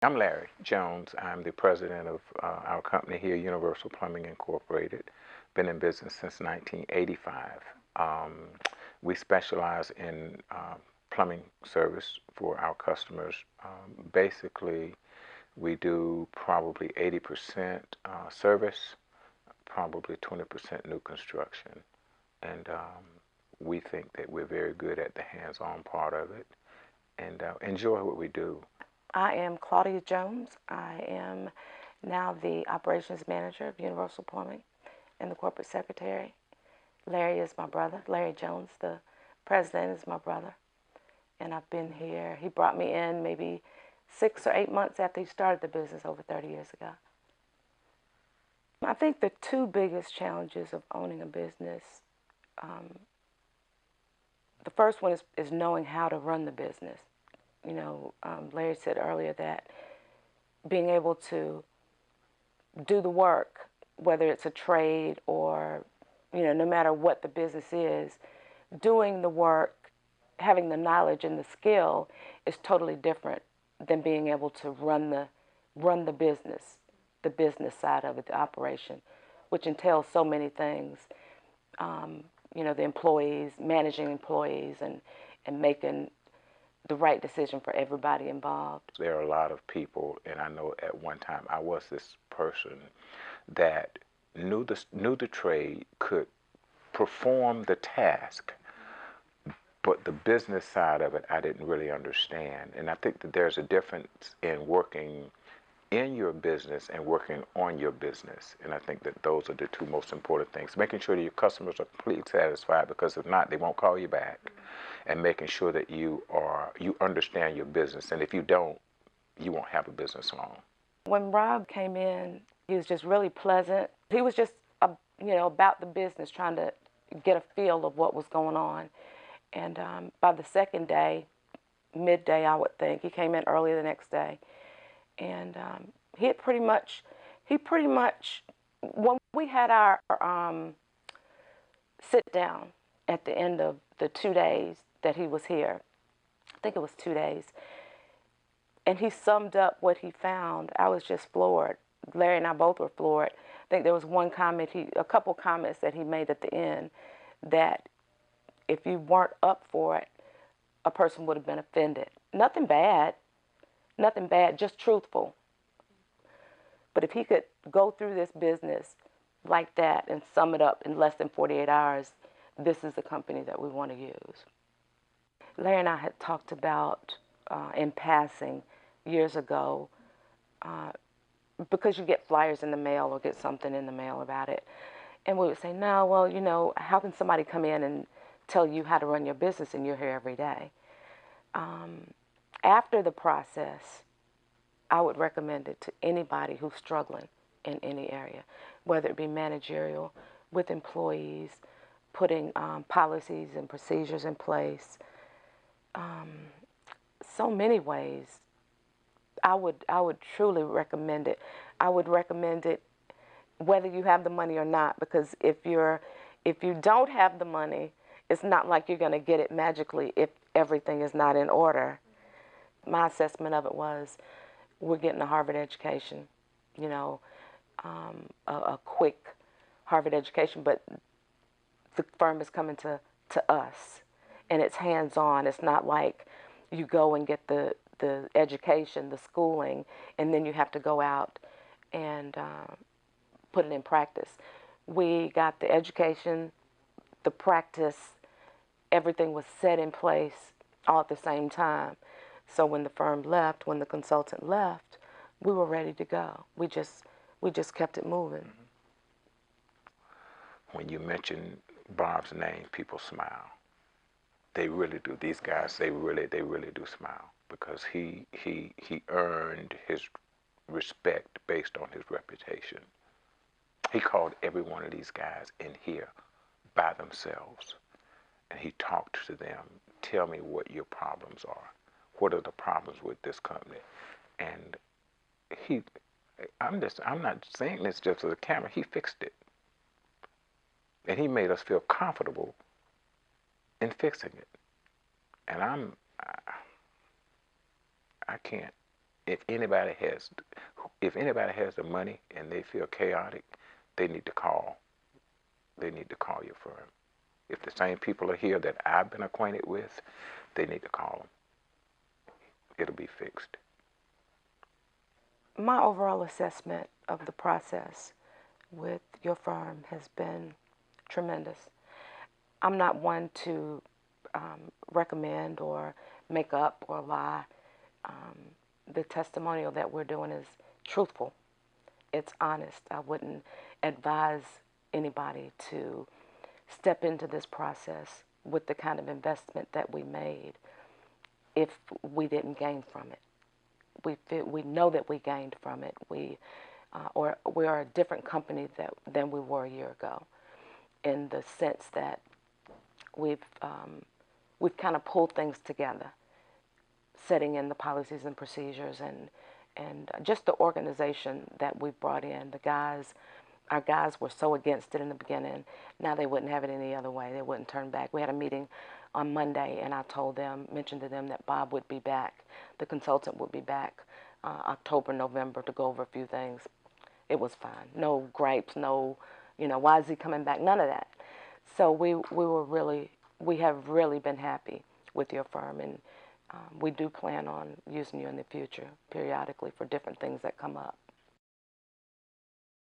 I'm Larry Jones. I'm the president of our company here, Universal Plumbing Incorporated. Been in business since 1985. We specialize in plumbing service for our customers. Basically, we do probably 80% service, probably 20% new construction. And we think that we're very good at the hands-on part of it and enjoy what we do. I am Claudia Jones. I am now the operations manager of Universal Plumbing and the corporate secretary. Larry is my brother. Larry Jones, the president, is my brother. And I've been here. He brought me in maybe 6 or 8 months after he started the business over 30 years ago. I think the two biggest challenges of owning a business, the first one is knowing how to run the business. You know, Larry said earlier that being able to do the work, whether it's a trade or, you know, no matter what the business is, doing the work, having the knowledge and the skill is totally different than being able to run the business side of it, the operation, which entails so many things. You know, the employees, managing employees and making the right decision for everybody involved. There are a lot of people, and I know at one time I was this person that knew the trade, could perform the task, but the business side of it I didn't really understand. And I think that there's a difference in working in your business and working on your business. And I think that those are the two most important things. Making sure that your customers are completely satisfied, because if not, they won't call you back. And making sure that you understand your business. And if you don't, you won't have a business long. When Rob came in, he was just really pleasant. He was just, you know, about the business, trying to get a feel of what was going on. And by the second day, midday, I would think, he came in early the next day. And he pretty much, when we had our sit down at the end of the 2 days that he was here, I think it was 2 days, and he summed up what he found, I was just floored. Larry and I both were floored. I think there was one comment, a couple comments that he made at the end, that if you weren't up for it, a person would have been offended. Nothing bad, just truthful. But if he could go through this business like that and sum it up in less than 48 hours, this is the company that we want to use. Larry and I had talked about in passing years ago, because you get flyers in the mail or get something in the mail about it, and we would say, no, well, you know, how can somebody come in and tell you how to run your business and you're here every day? After the process, I would recommend it to anybody who's struggling in any area, whether it be managerial, with employees, putting policies and procedures in place. So many ways. I would truly recommend it. I would recommend it whether you have the money or not, because if you don't have the money, it's not like you're going to get it magically if everything is not in order. My assessment of it was, we're getting a Harvard education, you know, a quick Harvard education, but the firm is coming to us, and it's hands-on. It's not like you go and get the education, the schooling, and then you have to go out and put it in practice. We got the education, the practice, everything was set in place all at the same time. So when the firm left, when the consultant left, we were ready to go. We just kept it moving. When you mention Bob's name, people smile. They really do. These guys, they really do smile, because he earned his respect based on his reputation. He called every one of these guys in here by themselves, and he talked to them. Tell me what your problems are. What are the problems with this company? And I'm not saying this just for the camera. He fixed it, and he made us feel comfortable in fixing it. And I can't if anybody has, if anybody has the money and they feel chaotic, they need to call. They need to call your firm. If the same people are here that I've been acquainted with, they need to call them. It'll be fixed. My overall assessment of the process with your firm has been tremendous. I'm not one to recommend or make up or lie. The testimonial that we're doing is truthful. It's honest. I wouldn't advise anybody to step into this process with the kind of investment that we made if we didn't gain from it. We know that we gained from it. We are a different company than we were a year ago, in the sense that we've kind of pulled things together, setting in the policies and procedures, and just the organization that we brought in. Our guys were so against it in the beginning. Now they wouldn't have it any other way. They wouldn't turn back. We had a meeting on Monday, and I mentioned to them that Bob would be back, the consultant would be back October, November to go over a few things. It was fine. No gripes, no, why is he coming back? None of that. So we have really been happy with your firm, and we do plan on using you in the future periodically for different things that come up.